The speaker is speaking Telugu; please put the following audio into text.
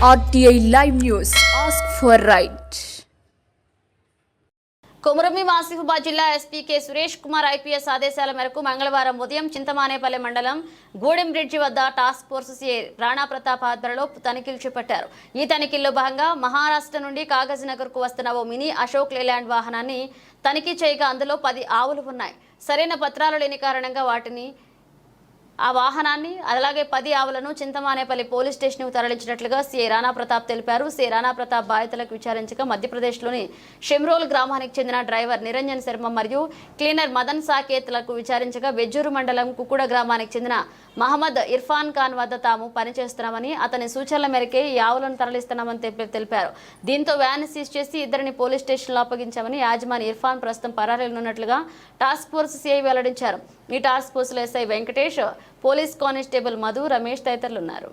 RTI Live News. Ask for right. కొమరమి Asifabad జిల్లా SP K Suresh Kumar IPS ఆదేశాల మేరకు మంగళవారం ఉదయం చింతమానేపల్లి మండలం గూడెం బ్రిడ్జి వద్ద task force CI Rana Pratap ఆధ్వర్యంలో తనిఖీలు చేపట్టారు. ఈ తనిఖీల్లో భాగంగా మహారాష్ట్ర నుండి కాగజ్ నగర్ కు వస్తున్న ఓ మినీ అశోక్ లేలాండ్ వాహనాన్ని తనిఖీ చేయగా అందులో 10 ఆవులు ఉన్నాయి. సరైన పత్రాలు లేని కారణంగా ఆ వాహనాన్ని అలాగే 10 ఆవులను చింతమానేపల్లి పోలీస్ స్టేషన్కు తరలించినట్లుగా సిఐ రాణా ప్రతాప్ తెలిపారు. సిఐ రాణా ప్రతాప్ బాధితులకు విచారించగా మధ్యప్రదేశ్లోని షెమ్రోల్ గ్రామానికి చెందిన డ్రైవర్ నిరంజన్ శర్మ మరియు క్లీనర్ మదన్ సాకేత్లకు విచారించగా వెజ్జూరు మండలం కుకుడ గ్రామానికి చెందిన మహమ్మద్ ఇర్ఫాన్ ఖాన్ వద్ద తాము పనిచేస్తున్నామని అతని సూచనల మేరకే ఈ ఆవులను తరలిస్తున్నామని తెలిపారు. దీంతో వ్యాన్ సీజ్ చేసి ఇద్దరిని పోలీస్ స్టేషన్లో అప్పగించామని యాజమాని ఇర్ఫాన్ ప్రస్తుతం పరారీలో ఉన్నట్లుగా టాస్క్ ఫోర్స్ సిఐ వెల్లడించారు. ఈ టాస్క్ ఫోర్స్లో SI Venkatesh, police constable Madhu, Ramesh తదితరులు ఉన్నారు.